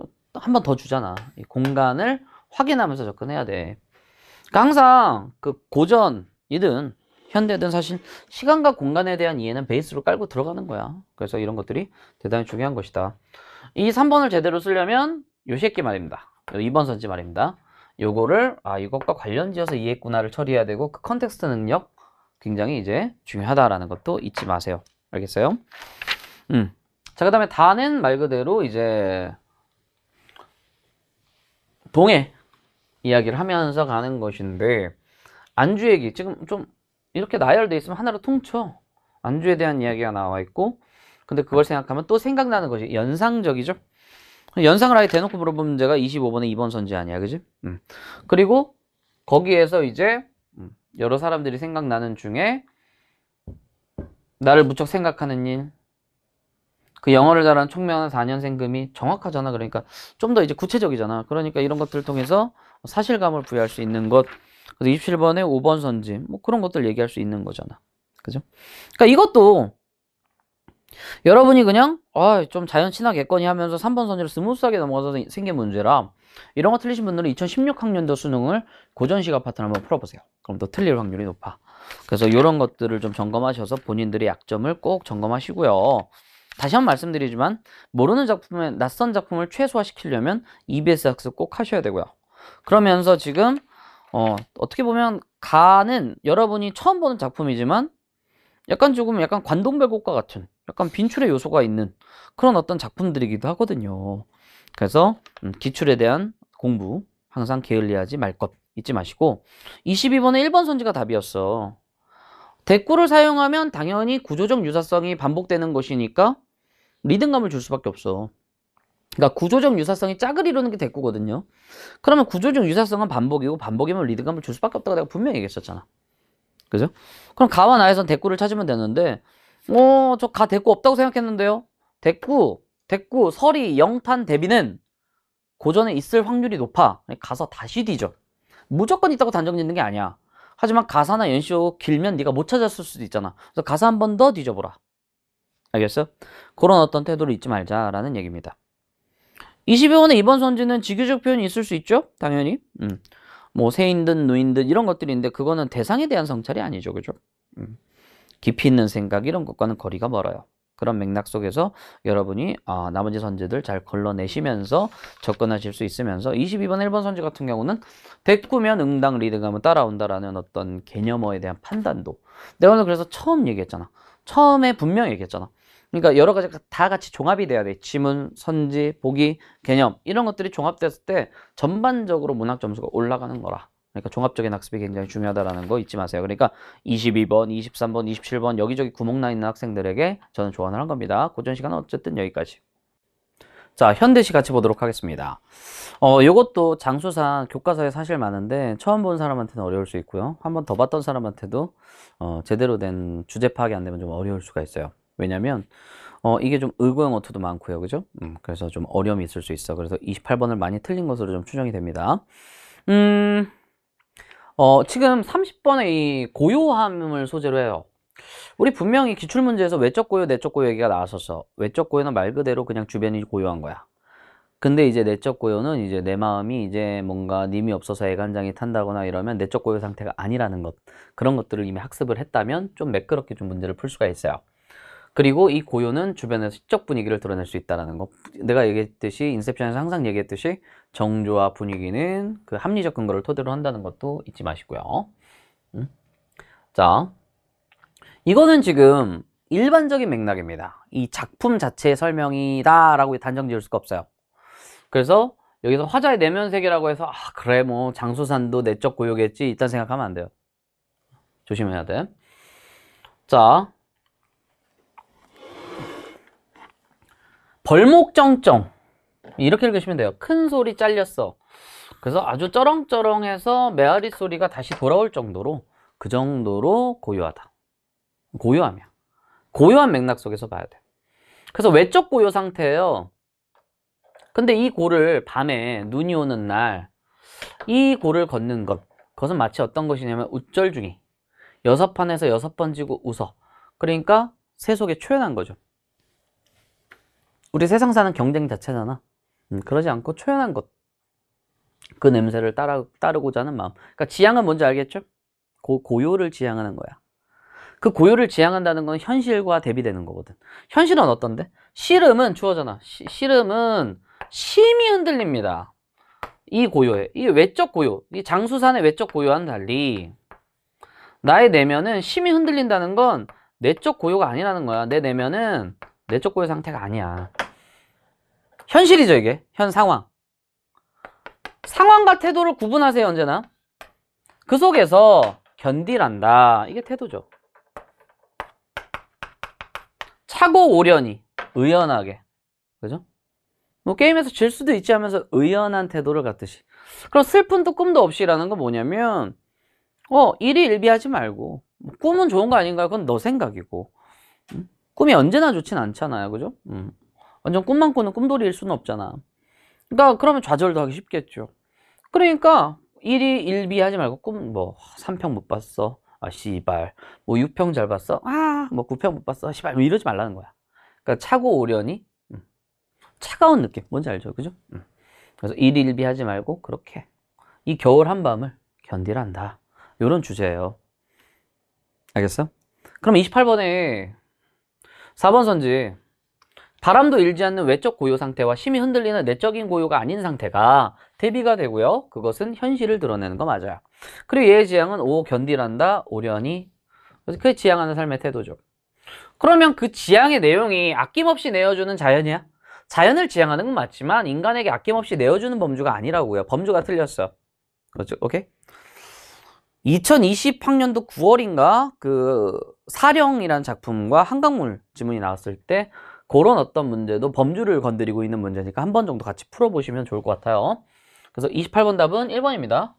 번 더 주잖아. 이 공간을 확인하면서 접근해야 돼. 그러니까 항상 그 고전이든 현대든 사실 시간과 공간에 대한 이해는 베이스로 깔고 들어가는 거야. 그래서 이런 것들이 대단히 중요한 것이다. 이 3번을 제대로 쓰려면 요 새끼 말입니다. 2번 선지 말입니다. 요거를 이것과 관련 지어서 이해했구나를 처리해야 되고 그 컨텍스트 능력 굉장히 이제 중요하다라는 것도 잊지 마세요. 알겠어요? 자, 그 다음에 다는 말 그대로 이제 동해 이야기를 하면서 가는 것인데 안주 얘기 지금 좀 이렇게 나열돼 있으면 하나로 통쳐. 안주에 대한 이야기가 나와 있고 근데 그걸 생각하면 또 생각나는 것이 연상적이죠. 연상을 아예 대놓고 물어본 문제가 25번에 2번 선지 아니야. 그지? 그리고 거기에서 이제 여러 사람들이 생각나는 중에 나를 무척 생각하는 일, 그 영어를 잘하는 총명한 4년생 금이 정확하잖아. 그러니까 좀 더 이제 구체적이잖아. 그러니까 이런 것들을 통해서 사실감을 부여할 수 있는 것. 그래서 27번에 5번 선지 뭐 그런 것들 얘기할 수 있는 거잖아. 그죠? 그러니까 이것도 여러분이 그냥 좀 자연 친화겠거니 하면서 3번 선지로 스무스하게 넘어가서 생긴 문제라 이런 거 틀리신 분들은 2016학년도 수능을 고전시각 파트를 한번 풀어보세요. 그럼 또 틀릴 확률이 높아. 그래서 이런 것들을 좀 점검하셔서 본인들의 약점을 꼭 점검하시고요. 다시 한번 말씀드리지만 모르는 작품에 낯선 작품을 최소화시키려면 EBS 학습 꼭 하셔야 되고요. 그러면서 지금 어떻게 보면 가는 여러분이 처음 보는 작품이지만 약간 관동별곡과 같은 약간 빈출의 요소가 있는 그런 어떤 작품들이기도 하거든요. 그래서 기출에 대한 공부 항상 게을리하지 말 것 잊지 마시고 22번에 1번 선지가 답이었어. 대꾸를 사용하면 당연히 구조적 유사성이 반복되는 것이니까 리듬감을 줄 수밖에 없어. 그러니까 구조적 유사성이 짝을 이루는 게 대꾸거든요. 그러면 구조적 유사성은 반복이고 반복이면 리듬감을 줄 수밖에 없다고 내가 분명히 얘기했었잖아. 그죠? 그럼 가와 나에선 대꾸를 찾으면 되는데 저 가 대꾸 없다고 생각했는데요. 대꾸, 서리, 영탄, 대비는 고전에 있을 확률이 높아. 가서 다시 뒤져. 무조건 있다고 단정 짓는 게 아니야. 하지만 가사나 연시오 길면 네가 못 찾았을 수도 있잖아. 그래서 가사 한 번 더 뒤져보라. 알겠어? 그런 어떤 태도를 잊지 말자라는 얘기입니다. 22번의 이번 선지는 직유적 표현이 있을 수 있죠? 당연히. 뭐 새인듯 누인듯 이런 것들이 있는데 그거는 대상에 대한 성찰이 아니죠. 그죠? 깊이 있는 생각 이런 것과는 거리가 멀어요. 그런 맥락 속에서 여러분이 나머지 선지들 잘 걸러내시면서 접근하실 수 있으면서 22번 1번 선지 같은 경우는 대꾸면 응당 리드감은 따라온다라는 어떤 개념어에 대한 판단도 내가 오늘 그래서 처음 얘기했잖아. 처음에 분명히 얘기했잖아. 그러니까 여러 가지가 다 같이 종합이 돼야 돼. 지문, 선지, 보기, 개념 이런 것들이 종합됐을 때 전반적으로 문학 점수가 올라가는 거라. 그러니까 종합적인 학습이 굉장히 중요하다는 거 잊지 마세요. 그러니까 22번, 23번, 27번 여기저기 구멍 나 있는 학생들에게 저는 조언을 한 겁니다. 고전 시간은 어쨌든 여기까지. 자, 현대시 같이 보도록 하겠습니다. 요것도 장수상 교과서에 사실 많은데 처음 본 사람한테는 어려울 수 있고요. 한 번 더 봤던 사람한테도 제대로 된 주제 파악이 안 되면 좀 어려울 수가 있어요. 왜냐면 이게 좀 의고형 어투도 많고요. 그죠? 그래서 좀 어려움이 있을 수 있어. 그래서 28번을 많이 틀린 것으로 좀 추정이 됩니다. 지금 30번의 이 고요함을 소재로 해요. 우리 분명히 기출문제에서 외적 고요, 내적 고요 얘기가 나왔었어. 외적 고요는 말 그대로 그냥 주변이 고요한 거야. 근데 이제 내적 고요는 이제 내 마음이 이제 뭔가 님이 없어서 애간장이 탄다거나 이러면 내적 고요 상태가 아니라는 것. 그런 것들을 이미 학습을 했다면 좀 매끄럽게 좀 문제를 풀 수가 있어요. 그리고 이 고요는 주변에서 시적 분위기를 드러낼 수 있다는 거. 내가 얘기했듯이 인셉션에서 항상 얘기했듯이 정조와 분위기는 그 합리적 근거를 토대로 한다는 것도 잊지 마시고요. 자, 이거는 지금 일반적인 맥락입니다. 이 작품 자체의 설명이다 라고 단정 지을 수가 없어요. 그래서 여기서 화자의 내면세계라고 해서 그래 뭐 장수산도 내적 고요겠지 일단 생각하면 안 돼요. 조심해야 돼. 자, 벌목정정 이렇게 읽으시면 돼요. 큰 소리 잘렸어. 그래서 아주 쩌렁쩌렁해서 메아리 소리가 다시 돌아올 정도로 그 정도로 고요하다. 고요함이야. 고요한 맥락 속에서 봐야 돼. 그래서 외적 고요 상태예요. 근데 이 고를 밤에 눈이 오는 날 이 고를 걷는 것 그것은 마치 어떤 것이냐면 웃절중이 6판에서 6번 지고 웃어. 그러니까 세속에 초연한 거죠. 우리 세상 사는 경쟁 자체잖아. 그러지 않고 초연한 것. 그 냄새를 따르고자 하는 마음. 그러니까 지향은 뭔지 알겠죠? 고요를 지향하는 거야. 그 고요를 지향한다는 건 현실과 대비되는 거거든. 현실은 어떤데? 씨름은 주어잖아. 씨름은 심이 흔들립니다. 이 고요에. 이 외적 고요. 이 장수산의 외적 고요와는 달리 나의 내면은 심이 흔들린다는 건 내적 고요가 아니라는 거야. 내 내면은 내적 고요 상태가 아니야. 현실이죠, 이게. 현 상황. 상황과 태도를 구분하세요, 언제나. 그 속에서 견디란다. 이게 태도죠. 차고 오려니. 의연하게. 그죠? 뭐 게임에서 질 수도 있지 하면서 의연한 태도를 갖듯이. 그럼 슬픔도 꿈도 없이라는 건 뭐냐면 일희일비하지 말고 꿈은 좋은 거 아닌가요? 그건 너 생각이고 꿈이 언제나 좋진 않잖아요. 그죠? 완전 꿈만 꾸는 꿈돌이일 수는 없잖아. 그러니까 그러면 좌절도 하기 쉽겠죠. 그러니까 일희일비하지 말고 꿈 뭐 3평 못 봤어. 씨발. 뭐 6평 잘 봤어. 뭐 9평 못 봤어. 씨발. 뭐 이러지 말라는 거야. 그러니까 차고 오려니 차가운 느낌. 뭔지 알죠? 그죠? 그래서 일희일비하지 말고 그렇게 이 겨울 한밤을 견디란다. 요런 주제예요. 알겠어? 그럼 28번에 4번 선지 바람도 일지 않는 외적 고요 상태와 심히 흔들리는 내적인 고요가 아닌 상태가 대비가 되고요. 그것은 현실을 드러내는 거 맞아요. 그리고 얘의 지향은 견디란다, 오려니. 그래서 그 지향하는 삶의 태도죠. 그러면 그 지향의 내용이 아낌없이 내어주는 자연이야? 자연을 지향하는 건 맞지만 인간에게 아낌없이 내어주는 범주가 아니라고요. 범주가 틀렸어. 그렇죠? 오케이? 2020학년도 9월인가 그 사령이라는 작품과 한강물 지문이 나왔을 때 그런 어떤 문제도 범주를 건드리고 있는 문제니까 한 번 정도 같이 풀어보시면 좋을 것 같아요. 그래서 28번 답은 1번입니다.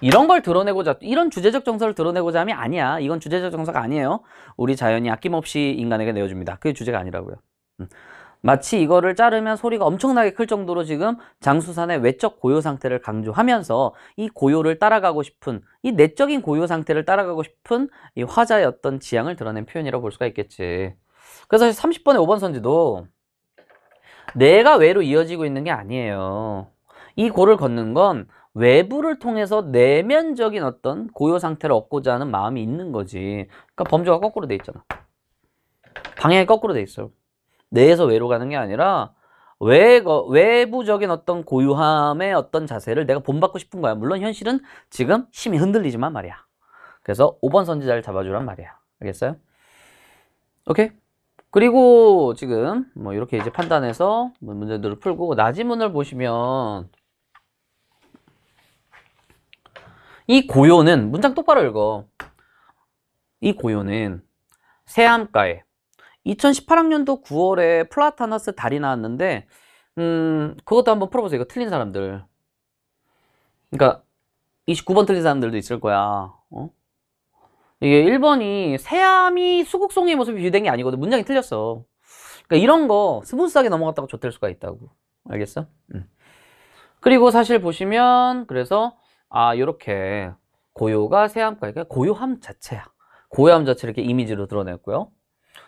이런 걸 드러내고자, 이런 주제적 정서를 드러내고자 함이 아니야. 이건 주제적 정서가 아니에요. 우리 자연이 아낌없이 인간에게 내어줍니다. 그게 주제가 아니라고요. 마치 이거를 자르면 소리가 엄청나게 클 정도로 지금 장수산의 외적 고요 상태를 강조하면서 이 고요를 따라가고 싶은, 이 내적인 고요 상태를 따라가고 싶은 이 화자의 어떤 지향을 드러낸 표현이라고 볼 수가 있겠지. 그래서 30번의 5번 선지도 내가 외로 이어지고 있는 게 아니에요. 이 고를 걷는 건 외부를 통해서 내면적인 어떤 고요 상태를 얻고자 하는 마음이 있는 거지. 그러니까 범주가 거꾸로 돼 있잖아. 방향이 거꾸로 돼 있어요. 내에서 외로 가는 게 아니라 외부적인 어떤 고요함의 어떤 자세를 내가 본받고 싶은 거야. 물론 현실은 지금 심히 흔들리지만 말이야. 그래서 5번 선지자를 잡아주란 말이야. 알겠어요? 오케이? 그리고 지금 뭐 이렇게 이제 판단해서 문제들을 풀고 나지문을 보시면 이 고요는 문장 똑바로 읽어. 이 고요는 세암가에 2018학년도 9월에 플라타너스 달이 나왔는데 그것도 한번 풀어보세요. 이거 틀린 사람들. 그러니까 29번 틀린 사람들도 있을 거야. 이게 1번이 세암이 수국송이의 모습이 비유된 게 아니거든. 문장이 틀렸어. 그러니까 이런 거 스무스하게 넘어갔다고 좆될 수가 있다고. 알겠어? 그리고 사실 보시면 그래서 요렇게 고요가 세암가, 그러니까 고요함 자체야. 고요함 자체를 이렇게 이미지로 드러냈고요.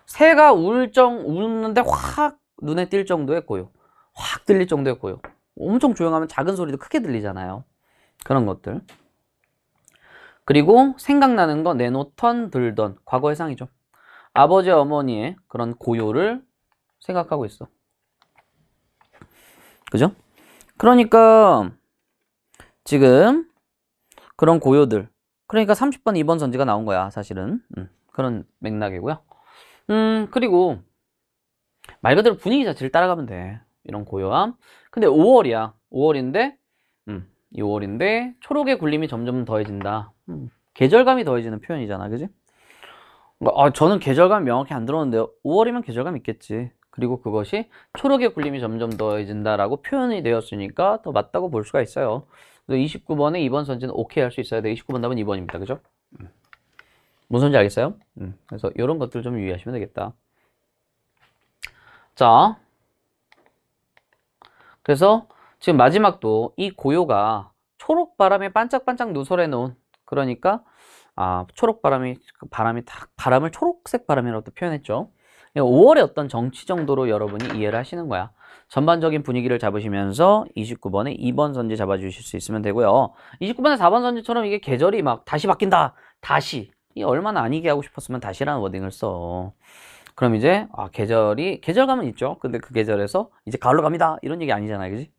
새가 우는데 확 눈에 띌 정도의 고요. 확 들릴 정도의 고요. 엄청 조용하면 작은 소리도 크게 들리잖아요. 그런 것들. 그리고 생각나는 거 내놓던 들던 과거 해상이죠. 아버지 어머니의 그런 고요를 생각하고 있어. 그죠? 그러니까 지금 그런 고요들, 그러니까 30번 2번 선지가 나온 거야 사실은. 그런 맥락이고요. 그리고 말 그대로 분위기 자체를 따라가면 돼. 이런 고요함. 근데 5월이야. 5월인데 이 5월인데 초록의 굴림이 점점 더해진다. 계절감이 더해지는 표현이잖아. 그지? 저는 계절감 명확히 안 들었는데요. 5월이면 계절감 있겠지. 그리고 그것이 초록의 굴림이 점점 더해진다라고 표현이 되었으니까 더 맞다고 볼 수가 있어요. 그래서 29번에 2번 선지는 오케이 할 수 있어야 돼. 29번 답은 2번입니다. 그죠? 무슨 소리인지 알겠어요? 그래서 이런 것들 좀 유의하시면 되겠다. 자, 그래서 지금 마지막도 이 고요가 초록바람에 반짝반짝 누설해 놓은, 그러니까 초록바람이 바람을 초록색 바람이라고 또 표현했죠. 5월의 어떤 정치 정도로 여러분이 이해를 하시는 거야. 전반적인 분위기를 잡으시면서 29번에 2번 선지 잡아주실 수 있으면 되고요. 29번에 4번 선지처럼 이게 계절이 막 다시 바뀐다. 다시. 이 얼마나 아니게 하고 싶었으면 다시라는 워딩을 써. 그럼 이제 계절감은 있죠. 근데 그 계절에서 이제 가을로 갑니다. 이런 얘기 아니잖아요. 그지?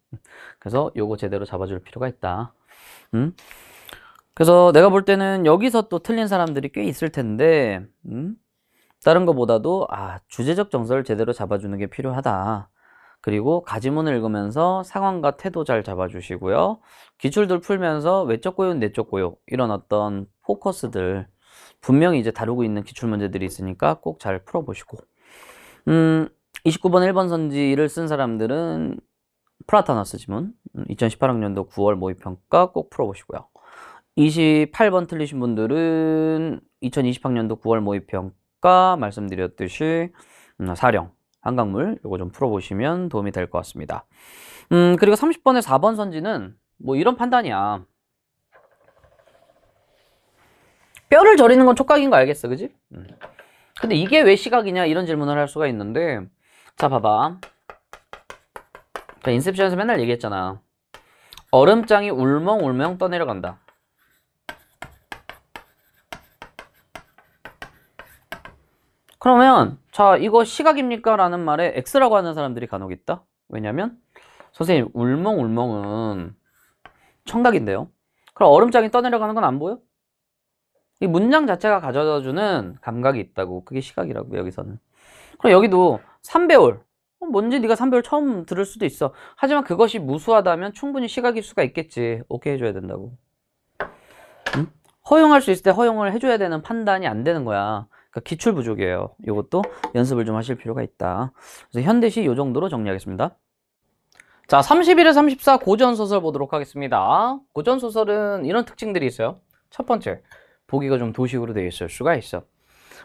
그래서 요거 제대로 잡아줄 필요가 있다. 그래서 내가 볼 때는 여기서 또 틀린 사람들이 꽤 있을 텐데 다른 것보다도 주제적 정서를 제대로 잡아주는 게 필요하다. 그리고 가지문을 읽으면서 상황과 태도 잘 잡아주시고요. 기출들 풀면서 외적 고요, 내적 고요 이런 어떤 포커스들 분명히 이제 다루고 있는 기출 문제들이 있으니까 꼭 잘 풀어보시고 29번 1번 선지를 쓴 사람들은 플라타너스 지문 2018학년도 9월 모의평가 꼭 풀어보시고요. 28번 틀리신 분들은 2020학년도 9월 모의평가 말씀드렸듯이 사령, 한강물 요거 좀 풀어보시면 도움이 될 것 같습니다. 그리고 30번에 4번 선지는 뭐 이런 판단이야. 뼈를 저리는 건 촉각인 거 알겠어, 그지? 근데 이게 왜 시각이냐 이런 질문을 할 수가 있는데, 자 봐봐. 인셉션에서 맨날 얘기했잖아. 얼음장이 울멍울멍 떠내려간다. 그러면 자 이거 시각입니까? 라는 말에 X라고 하는 사람들이 간혹 있다. 왜냐면 선생님 울멍울멍은 청각인데요. 그럼 얼음장이 떠내려가는 건 안 보여? 이 문장 자체가 가져다주는 감각이 있다고. 그게 시각이라고 여기서는. 그럼 여기도 3배울. 뭔지 네가 3배울 처음 들을 수도 있어. 하지만 그것이 무수하다면 충분히 시각일 수가 있겠지. 오케이 해줘야 된다고. 허용할 수 있을 때 허용을 해줘야 되는 판단이 안 되는 거야. 그러니까 기출 부족이에요. 이것도 연습을 좀 하실 필요가 있다. 그래서 현대시 이 정도로 정리하겠습니다. 자, 31에 34 고전소설 보도록 하겠습니다. 고전소설은 이런 특징들이 있어요. 첫 번째, 보기가 좀 도식으로 되어 있을 수가 있어.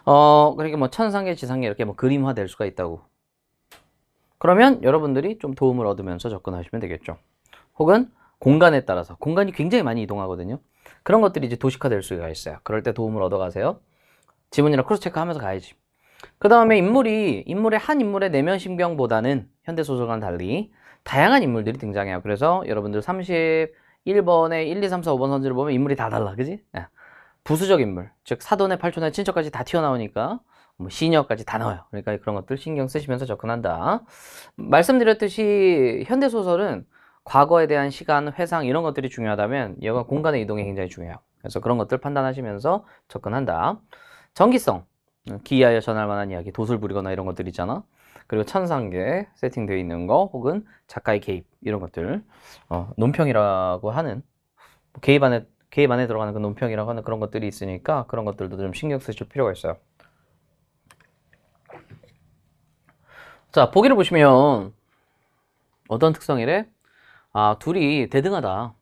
그러니까 뭐 천상계, 지상계 이렇게 뭐 그림화 될 수가 있다고. 그러면 여러분들이 좀 도움을 얻으면서 접근하시면 되겠죠. 혹은 공간에 따라서 공간이 굉장히 많이 이동하거든요. 그런 것들이 이제 도식화될 수가 있어요. 그럴 때 도움을 얻어가세요. 지문이랑 크로스 체크하면서 가야지. 그 다음에 한 인물의 내면 신경보다는 현대소설과는 달리 다양한 인물들이 등장해요. 그래서 여러분들 31번에 1, 2, 3, 4, 5번 선지를 보면 인물이 다 달라. 그지? 부수적 인물, 즉 사돈의 팔촌의 친척까지 다 튀어나오니까 뭐 시녀까지 다 나와요. 그러니까 그런 것들 신경 쓰시면서 접근한다. 말씀드렸듯이 현대소설은 과거에 대한 시간, 회상 이런 것들이 중요하다면 얘가 공간의 이동이 굉장히 중요해요. 그래서 그런 것들 판단하시면서 접근한다. 전기성, 기이하여 전할 만한 이야기, 도술 부리거나 이런 것들 있잖아. 그리고 천상계 세팅되어 있는 거 혹은 작가의 개입 이런 것들, 논평이라고 하는 개입 안에 들어가는 그 논평이라고 하는 그런 것들이 있으니까 그런 것들도 좀 신경 쓰실 필요가 있어요. 자, 보기를 보시면 어떤 특성이래? 둘이 대등하다.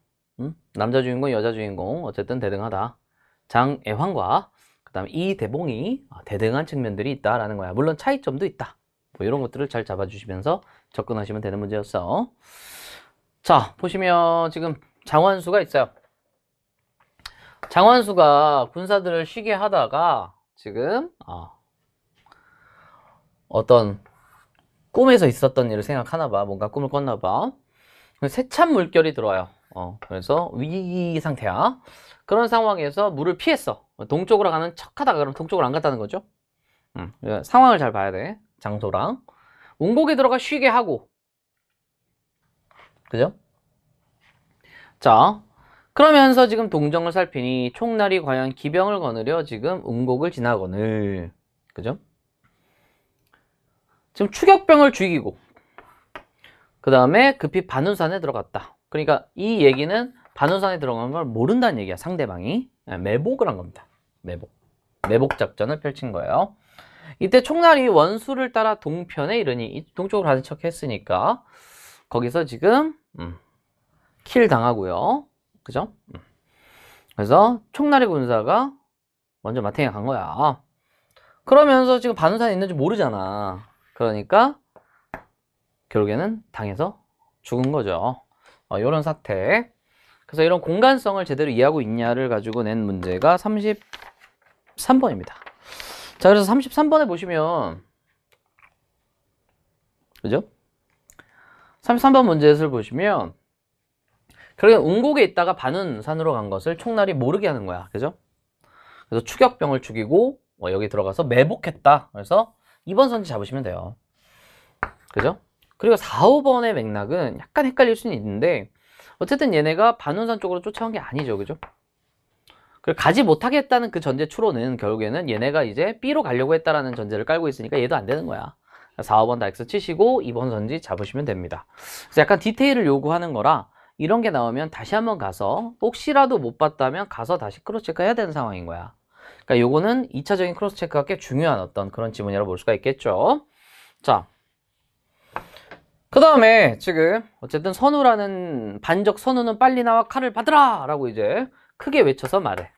남자 주인공, 여자 주인공 어쨌든 대등하다. 장애환과 그 다음에 이대봉이 대등한 측면들이 있다라는 거야. 물론 차이점도 있다. 뭐 이런 것들을 잘 잡아주시면서 접근하시면 되는 문제였어. 자, 보시면 지금 장원수가 있어요. 장원수가 군사들을 쉬게 하다가 지금 어떤 꿈에서 있었던 일을 생각하나 봐. 뭔가 꿈을 꿨나 봐. 세찬 물결이 들어와요. 그래서 위기 상태야. 그런 상황에서 물을 피했어. 동쪽으로 가는 척 하다가 그럼 동쪽으로 안 갔다는 거죠. 상황을 잘 봐야 돼. 장소랑. 운곡에 들어가 쉬게 하고. 그죠? 자, 그러면서 지금 동정을 살피니 총날이 과연 기병을 거느려 지금 운곡을 지나거늘. 그죠? 지금 추격병을 죽이고 그 다음에 급히 반운산에 들어갔다. 그러니까 이 얘기는 반운산에 들어간 걸 모른다는 얘기야. 상대방이 매복을 한 겁니다. 매복 작전을 펼친 거예요. 이때 총날이 원수를 따라 동편에 이르니 동쪽으로 가는 척 했으니까 거기서 지금 킬 당하고요. 그죠? 그래서 총날이 군사가 먼저 마탱이 간 거야. 그러면서 지금 반운산에 있는지 모르잖아. 그러니까 결국에는 당해서 죽은 거죠. 이런 사태. 그래서 이런 공간성을 제대로 이해하고 있냐를 가지고 낸 문제가 33번입니다. 자, 그래서 33번에 보시면 그죠? 33번 문제를 보시면 결국엔 운곡에 있다가 반운산으로 간 것을 총날이 모르게 하는 거야. 그죠? 그래서 추격병을 죽이고 여기 들어가서 매복했다. 그래서 2번 선지 잡으시면 돼요. 그죠? 그리고 4, 5번의 맥락은 약간 헷갈릴 수는 있는데 어쨌든 얘네가 반운산 쪽으로 쫓아온 게 아니죠. 그죠? 그리고 가지 못하겠다는 그 전제 추론은 결국에는 얘네가 이제 B로 가려고 했다라는 전제를 깔고 있으니까 얘도 안 되는 거야. 4, 5번 다 X 치시고 2번 선지 잡으시면 됩니다. 그래서 약간 디테일을 요구하는 거라 이런 게 나오면 다시 한번 가서 혹시라도 못 봤다면 가서 다시 크로스 체크 해야 되는 상황인 거야. 그러니까 요거는 2차적인 크로스 체크가 꽤 중요한 어떤 그런 지문이라고 볼 수가 있겠죠. 자, 그 다음에 지금 어쨌든 선우라는 반적 선우는 빨리 나와 칼을 받으라 라고 이제 크게 외쳐서 말해.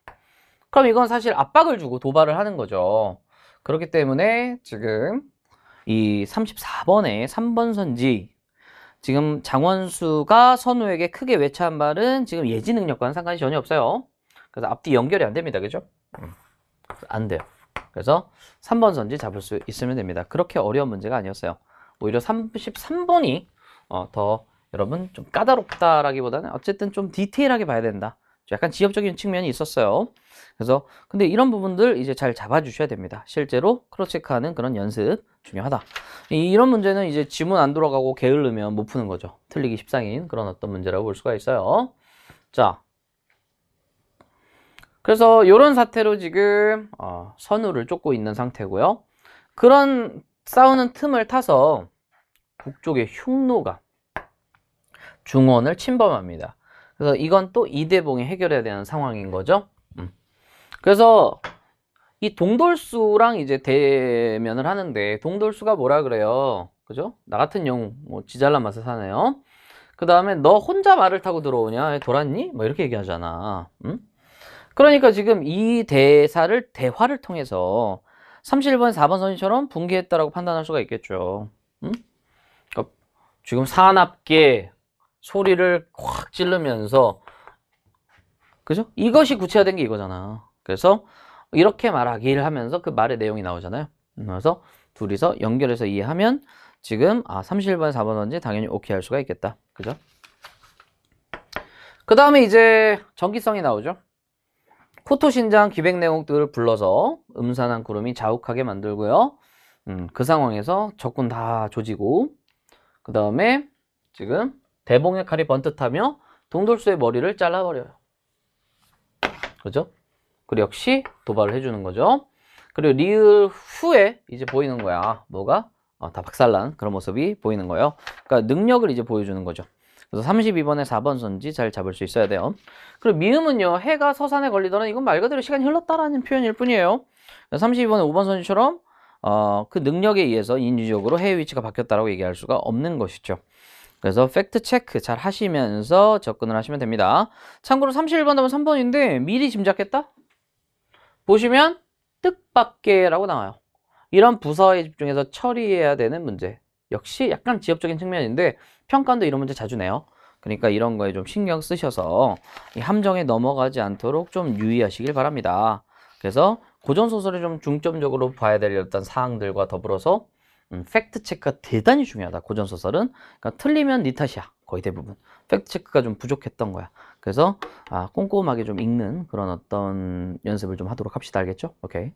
그럼 이건 사실 압박을 주고 도발을 하는 거죠. 그렇기 때문에 지금 이 34번에 3번 선지 지금 장원수가 선우에게 크게 외쳐한 말은 지금 예지 능력과는 상관이 전혀 없어요. 그래서 앞뒤 연결이 안 됩니다. 그죠? 안 돼요. 그래서 3번 선지 잡을 수 있으면 됩니다. 그렇게 어려운 문제가 아니었어요. 오히려 33번이 더 여러분 좀 까다롭다라기보다는 어쨌든 좀 디테일하게 봐야 된다. 약간 지엽적인 측면이 있었어요. 그래서 근데 이런 부분들 이제 잘 잡아주셔야 됩니다. 실제로 크로스체크하는 그런 연습 중요하다. 이런 문제는 이제 지문 안 돌아가고 게을르면 못 푸는 거죠. 틀리기 십상인 그런 어떤 문제라고 볼 수가 있어요. 자, 그래서 이런 사태로 지금 선우를 쫓고 있는 상태고요. 그런 싸우는 틈을 타서 북쪽의 흉노가 중원을 침범합니다. 그래서 이건 또 이대봉이 해결해야 되는 상황인 거죠. 그래서 이 동돌수랑 이제 대면을 하는데 동돌수가 뭐라 그래요? 그죠? 나 같은 영웅 뭐 지잘난 맛에 사네요. 그 다음에 너 혼자 말을 타고 들어오냐? 돌았니? 뭐 이렇게 얘기하잖아. 그러니까 지금 이 대화를 통해서 31번, 4번 선지처럼 붕괴했다라고 판단할 수가 있겠죠. 그러니까 지금 사납게 소리를 확 찌르면서, 그죠? 이것이 구체화된 게 이거잖아. 그래서 이렇게 말하기를 하면서 그 말의 내용이 나오잖아요. 그래서 둘이서 연결해서 이해하면 지금 31번, 4번인지 당연히 오케이 할 수가 있겠다. 그죠? 그 다음에 이제 전기성이 나오죠. 포토신장 기백 내용들을 불러서 음산한 구름이 자욱하게 만들고요. 그 상황에서 적군 다 조지고, 그 다음에 지금 대봉의 칼이 번듯하며 동돌수의 머리를 잘라버려요. 그죠? 그리고 역시 도발을 해주는 거죠. 그리고 리을 후에 이제 보이는 거야. 뭐가? 다 박살난 그런 모습이 보이는 거예요. 그러니까 능력을 이제 보여주는 거죠. 그래서 32번에 4번 선지 잘 잡을 수 있어야 돼요. 그리고 미음은요, 해가 서산에 걸리더라. 이건 말 그대로 시간이 흘렀다라는 표현일 뿐이에요. 32번에 5번 선지처럼 그 능력에 의해서 인위적으로 해의 위치가 바뀌었다라고 얘기할 수가 없는 것이죠. 그래서 팩트 체크 잘 하시면서 접근을 하시면 됩니다. 참고로 31번 답은 3번인데 미리 짐작했다? 보시면 뜻밖에라고 나와요. 이런 부서에 집중해서 처리해야 되는 문제. 역시 약간 지엽적인 측면인데 평가원도 이런 문제 자주 내요. 그러니까 이런 거에 좀 신경 쓰셔서 이 함정에 넘어가지 않도록 좀 유의하시길 바랍니다. 그래서 고전소설을 좀 중점적으로 봐야 될 어떤 사항들과 더불어서 팩트 체크가 대단히 중요하다. 고전소설은. 그러니까 틀리면 네 탓이야. 거의 대부분. 팩트 체크가 좀 부족했던 거야. 그래서 꼼꼼하게 좀 읽는 그런 어떤 연습을 좀 하도록 합시다. 알겠죠? 오케이.